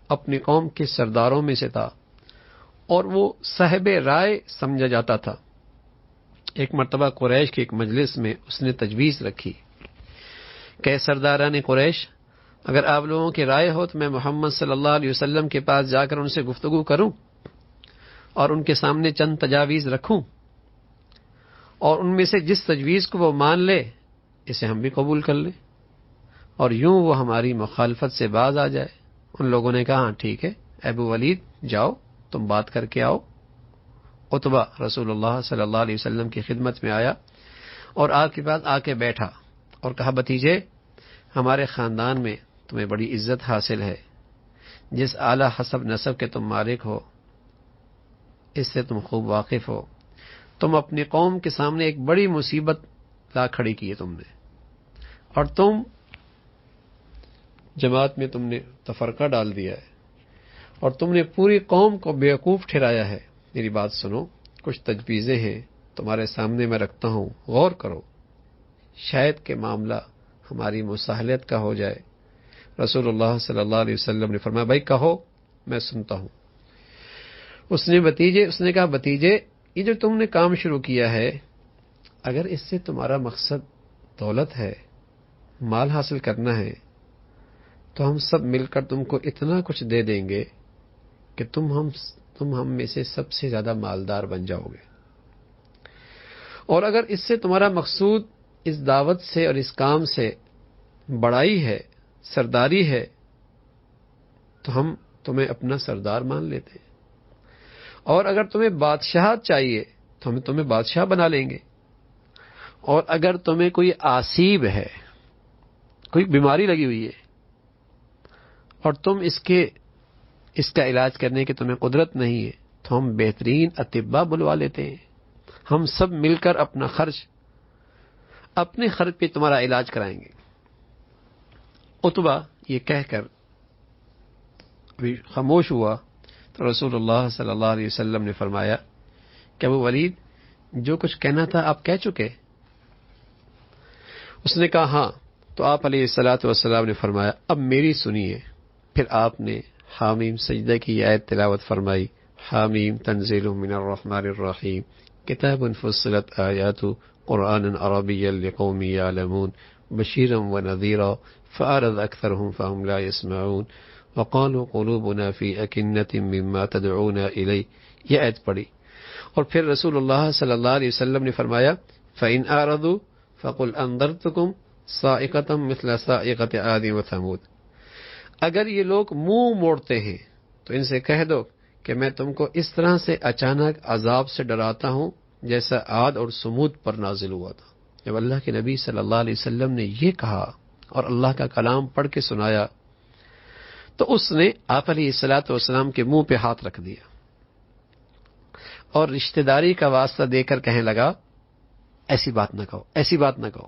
اپنی قوم کے سرداروں میں سے تھا اور وہ صاحب رائے سمجھا جاتا تھا، ایک مرتبہ قریش کے ایک مجلس میں اس نے تجویز رکھی کہ سرداران قریش، اگر آپ لوگوں کی رائے ہو تو میں محمد صلی اللہ علیہ وسلم کے پاس جا کر ان سے گفتگو کروں اور ان کے سامنے چند تجاویز رکھوں اور ان میں سے جس تجویز کو وہ مان لے اسے ہم بھی قبول کر لیں اور یوں وہ ہماری مخالفت سے باز آ جائے. ان لوگوں نے کہا ہاں ٹھیک ہے ابو ولید جاؤ تم بات کر کے آؤ. عتبہ رسول اللہ صلی اللہ علیہ وسلم کی خدمت میں آیا اور آپ کے پاس آ کے بیٹھا اور کہا بھتیجے ہمارے خاندان میں تمہیں بڑی عزت حاصل ہے، جس اعلیٰ حسب نسب کے تم مالک ہو اس سے تم خوب واقف ہو. تم اپنی قوم کے سامنے ایک بڑی مصیبت لا کھڑی کی ہے تم نے، اور تم جماعت میں تم نے تفرقہ ڈال دیا ہے اور تم نے پوری قوم کو بیوقوف ٹھہرایا ہے. میری بات سنو، کچھ تجویزیں ہیں تمہارے سامنے میں رکھتا ہوں، غور کرو، شاید کہ معاملہ ہماری مصالحت کا ہو جائے. رسول اللہ صلی اللہ علیہ وسلم نے فرمایا بھائی کہو میں سنتا ہوں. اس نے کہا بھتیجے یہ جو تم نے کام شروع کیا ہے اگر اس سے تمہارا مقصد دولت ہے، مال حاصل کرنا ہے تو ہم سب مل کر تم کو اتنا کچھ دے دیں گے کہ تم ہم میں سے سب سے زیادہ مالدار بن جاؤ گے. اور اگر اس سے تمہارا مقصود اس دعوت سے اور اس کام سے بڑائی ہے، سرداری ہے، تو ہم تمہیں اپنا سردار مان لیتے ہیں. اور اگر تمہیں بادشاہت چاہیے تو ہم تمہیں بادشاہ بنا لیں گے. اور اگر تمہیں کوئی آسیب ہے، کوئی بیماری لگی ہوئی ہے اور تم اس کا علاج کرنے کی تمہیں قدرت نہیں ہے تو ہم بہترین اطباء بلوا لیتے ہیں، ہم سب مل کر اپنے خرچ پہ تمہارا علاج کرائیں گے۔ عتبہ یہ کہہ کر ابھی خاموش ہوا تو رسول اللہ صلی اللہ علیہ وسلم نے فرمایا کہ ابو ولید، جو کچھ کہنا تھا آپ کہہ چکے؟ اس نے کہا ہاں۔ تو آپ علیہ الصلوۃ والسلام نے فرمایا اب میری سنیے۔ پھر آپ نے حامیم سجدہ کی آیت تلاوت فرمائی، حامیم تنزیل من الرحمن الرحیم کتاب فصلت آیات قرآن عربیا لقوم یعلمون بشیرا ونذیرا فأعرض اکثرهم فهم لا يسمعون وقالوا قلوبنا في أكنة مما تدعونا إليه، یہ آیت پڑھی۔ اور پھر رسول اللہ صلی اللہ علیہ وسلم نے فرمایا فَإِنْ أَعْرَضُوا فَقُلْ أَنذَرْتُكُمْ صَاعِقَةً مِثْلَ صَاعِقَةِ عَادٍ وَثَمُودَ، اگر یہ لوگ منہ موڑتے ہیں تو ان سے کہہ دو کہ میں تم کو اس طرح سے اچانک عذاب سے ڈراتا ہوں جیسا عاد اور سمود پر نازل ہوا تھا۔ جب اللہ کے نبی صلی اللہ علیہ وسلم نے یہ کہا اور اللہ کا کلام پڑھ کے سنایا تو اس نے آپ علیہ الصلوۃ والسلام کے منہ پہ ہاتھ رکھ دیا اور رشتہ داری کا واسطہ دے کر کہنے لگا ایسی بات نہ کہو، ایسی بات نہ کہو،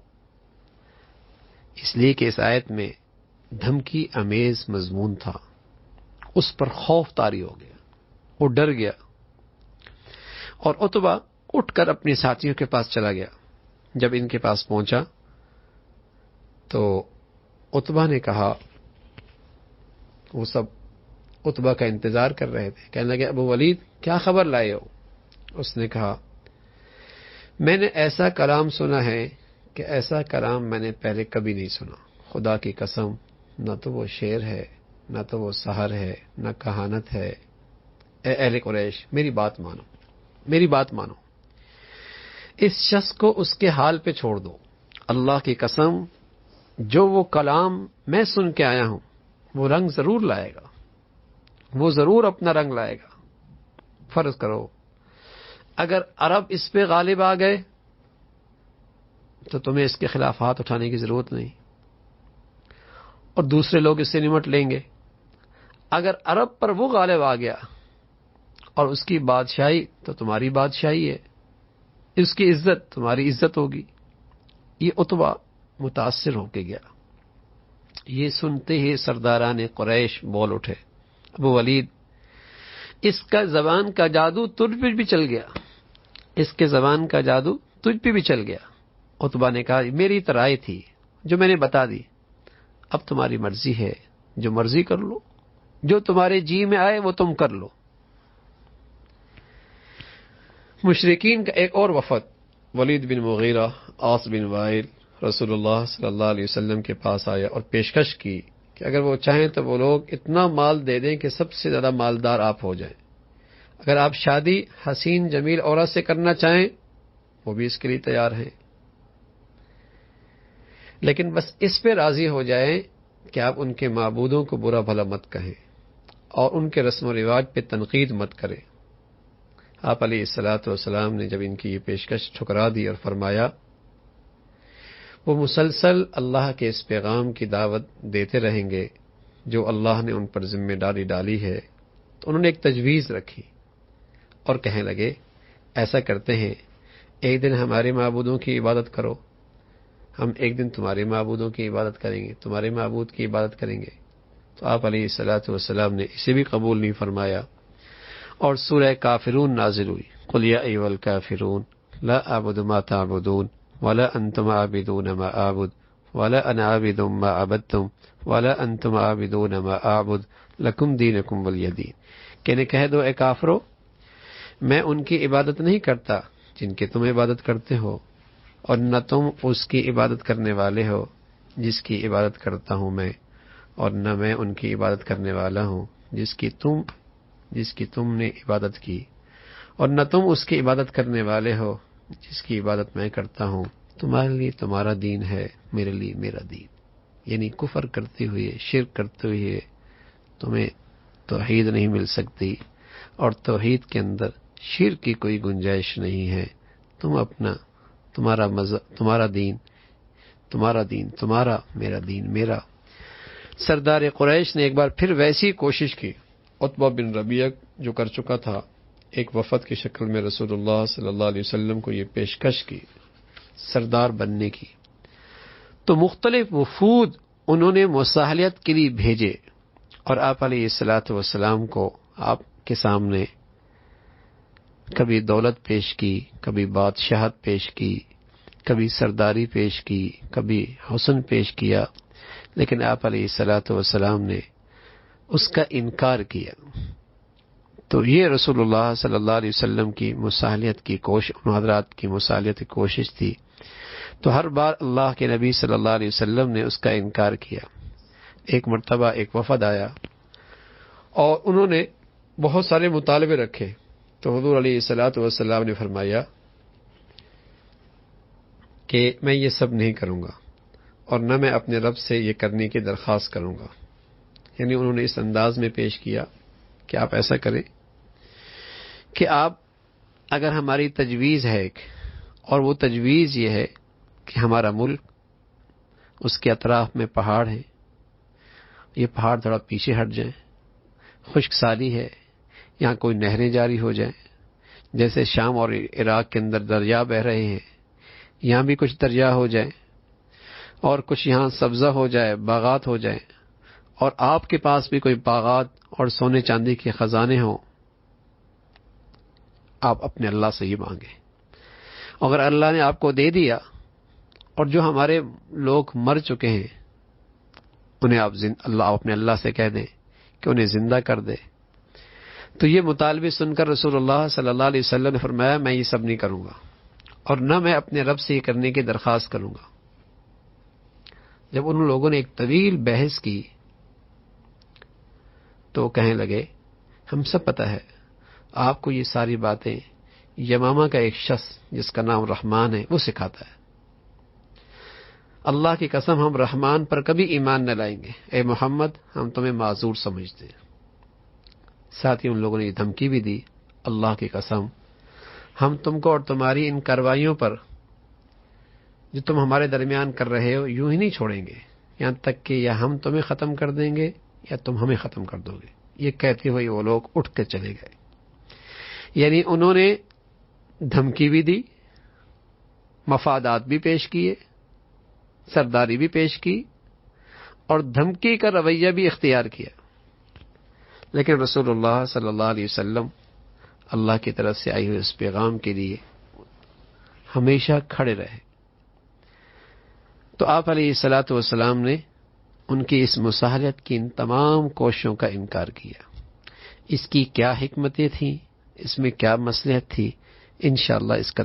اس لیے کہ اس آیت میں دھمکی امیز مضمون تھا۔ اس پر خوف طاری ہو گیا، وہ ڈر گیا اور عتبہ اٹھ کر اپنے ساتھیوں کے پاس چلا گیا۔ جب ان کے پاس پہنچا تو عتبہ نے کہا، وہ سب عتبہ کا انتظار کر رہے تھے، کہنے لگے ابو ولید کیا خبر لائے ہو؟ اس نے کہا میں نے ایسا کلام سنا ہے کہ ایسا کلام میں نے پہلے کبھی نہیں سنا، خدا کی قسم نہ تو وہ شعر ہے نہ تو وہ سحر ہے نہ کہانت ہے۔ اے اہل قریش میری بات مانو، میری بات مانو، اس شخص کو اس کے حال پہ چھوڑ دو۔ اللہ کی قسم جو وہ کلام میں سن کے آیا ہوں وہ رنگ ضرور لائے گا، وہ ضرور اپنا رنگ لائے گا۔ فرض کرو اگر عرب اس پہ غالب آ گئے تو تمہیں اس کے خلاف ہاتھ اٹھانے کی ضرورت نہیں اور دوسرے لوگ اس سے نمٹ لیں گے۔ اگر عرب پر وہ غالب آ گیا اور اس کی بادشاہی تو تمہاری بادشاہی ہے، اس کی عزت تمہاری عزت ہوگی۔ یہ عتبہ متاثر ہو کے گیا۔ یہ سنتے ہی سرداران قریش بول اٹھے ابو ولید اس کا زبان کا جادو تجھ پہ بھی چل گیا، اس کے زبان کا جادو تجھ پہ بھی چل گیا۔ عتبہ نے کہا میری تو رائے تھی جو میں نے بتا دی، اب تمہاری مرضی ہے، جو مرضی کر لو، جو تمہارے جی میں آئے وہ تم کر لو۔ مشرکین کا ایک اور وفد ولید بن مغیرہ، عاص بن وائل رسول اللہ صلی اللہ علیہ وسلم کے پاس آیا اور پیشکش کی کہ اگر وہ چاہیں تو وہ لوگ اتنا مال دے دیں کہ سب سے زیادہ مالدار آپ ہو جائیں، اگر آپ شادی حسین جمیل عورت سے کرنا چاہیں وہ بھی اس کے لیے تیار ہیں، لیکن بس اس پہ راضی ہو جائیں کہ آپ ان کے معبودوں کو برا بھلا مت کہیں اور ان کے رسم و رواج پہ تنقید مت کریں۔ آپ علیہ الصلوۃ والسلام نے جب ان کی یہ پیشکش ٹھکرا دی اور فرمایا وہ مسلسل اللہ کے اس پیغام کی دعوت دیتے رہیں گے جو اللہ نے ان پر ذمہ داری ڈالی ہے، تو انہوں نے ایک تجویز رکھی اور کہنے لگے ایسا کرتے ہیں ایک دن ہمارے معبودوں کی عبادت کرو، ہم ایک دن تمہارے معبودوں کی عبادت کریں گے، تمہارے معبود کی عبادت کریں گے۔ تو آپ علیہ الصلوۃ والسلام نے اسے بھی قبول نہیں فرمایا اور سورہ کافرون نازل ہوئی، قل یا ایھا الکافرون لا اعبد ما تعبدون ولا انتم عابدون ما اعبد ولا انا عابد ما عبدتم ولا انتم عابدون ما اعبد لکم دینکم ولی دین، کہنے کہہ دو اے کافرو میں ان کی عبادت نہیں کرتا جن کی تم عبادت کرتے ہو اور نہ تم اس کی عبادت کرنے والے ہو جس کی عبادت کرتا ہوں میں، اور نہ میں ان کی عبادت کرنے والا ہوں جس کی تم نے عبادت کی، اور نہ تم اس کی عبادت کرنے والے ہو جس کی عبادت میں کرتا ہوں۔ تمہارے لیے تمہارا دین ہے، میرے لیے میرا دین۔ یعنی کفر کرتے ہوئے، شرک کرتے ہوئے تمہیں توحید نہیں مل سکتی اور توحید کے اندر شرک کی کوئی گنجائش نہیں ہے۔ تم اپنا تمہارا دین تمہارا، میرا دین میرا۔ سردار قریش نے ایک بار پھر ویسی کوشش کی. عتبہ بن ربیعہ جو کر چکا تھا، ایک وفد کی شکل میں رسول اللہ صلی اللہ علیہ وسلم کو یہ پیشکش کی سردار بننے کی. تو مختلف وفود انہوں نے مصالحت کے لیے بھیجے اور آپ علیہ الصلاۃ والسلام کو آپ کے سامنے کبھی دولت پیش کی، کبھی بادشاہت پیش کی، کبھی سرداری پیش کی، کبھی حسن پیش کیا، لیکن آپ علیہ الصلاۃ والسلام نے اس کا انکار کیا. تو یہ رسول اللہ صلی اللہ علیہ وسلم کی مصالحت کی کوشش، ان حضرات کی مصالحت کی کوشش تھی. تو ہر بار اللہ کے نبی صلی اللہ علیہ وسلم نے اس کا انکار کیا. ایک مرتبہ ایک وفد آیا اور انہوں نے بہت سارے مطالبے رکھے. تو حضور علیہ الصلاۃ والسلام نے فرمایا کہ میں یہ سب نہیں کروں گا اور نہ میں اپنے رب سے یہ کرنے کی درخواست کروں گا. یعنی انہوں نے اس انداز میں پیش کیا کہ آپ ایسا کریں کہ آپ اگر ہماری تجویز ہے اور وہ تجویز یہ ہے کہ ہمارا ملک، اس کے اطراف میں پہاڑ ہیں، یہ پہاڑ تھوڑا پیچھے ہٹ جائیں، خشک سالی ہے، یہاں کوئی نہریں جاری ہو جائیں، جیسے شام اور عراق کے اندر دریا بہ رہے ہیں، یہاں بھی کچھ دریا ہو جائیں اور کچھ یہاں سبزہ ہو جائے، باغات ہو جائیں، اور آپ کے پاس بھی کوئی باغات اور سونے چاندی کے خزانے ہوں. آپ اپنے اللہ سے یہ مانگیں. اگر اللہ نے آپ کو دے دیا اور جو ہمارے لوگ مر چکے ہیں انہیں آپ اپنے اللہ سے کہہ دیں کہ انہیں زندہ کر دے. تو یہ مطالبے سن کر رسول اللہ صلی اللہ علیہ وسلم نے فرمایا میں یہ سب نہیں کروں گا اور نہ میں اپنے رب سے یہ کرنے کی درخواست کروں گا. جب ان لوگوں نے ایک طویل بحث کی تو کہنے لگے ہم سب پتہ ہے آپ کو یہ ساری باتیں یمامہ کا ایک شخص جس کا نام رحمان ہے وہ سکھاتا ہے. اللہ کی قسم ہم رحمان پر کبھی ایمان نہ لائیں گے. اے محمد ہم تمہیں معذور سمجھتے ہیں. ساتھ ہی ان لوگوں نے یہ دھمکی بھی دی اللہ کی قسم ہم تم کو اور تمہاری ان کارروائیوں پر جو تم ہمارے درمیان کر رہے ہو یوں ہی نہیں چھوڑیں گے یہاں تک کہ یا ہم تمہیں ختم کر دیں گے یا تم ہمیں ختم کر دو گے. یہ کہتے ہوئے وہ لوگ اٹھ کے چلے گئے. یعنی انہوں نے دھمکی بھی دی، مفادات بھی پیش کیے، سرداری بھی پیش کی اور دھمکی کا رویہ بھی اختیار کیا. لیکن رسول اللہ صلی اللہ علیہ وسلم اللہ کی طرف سے آئی ہوئی اس پیغام کے لیے ہمیشہ کھڑے رہے. تو آپ علیہ الصلاۃ والسلام نے ان کی اس مصالحت کی ان تمام کوششوں کا انکار کیا. اس کی کیا حکمتیں تھیں، اس میں کیا مصلحت تھی، انشاءاللہ اس کا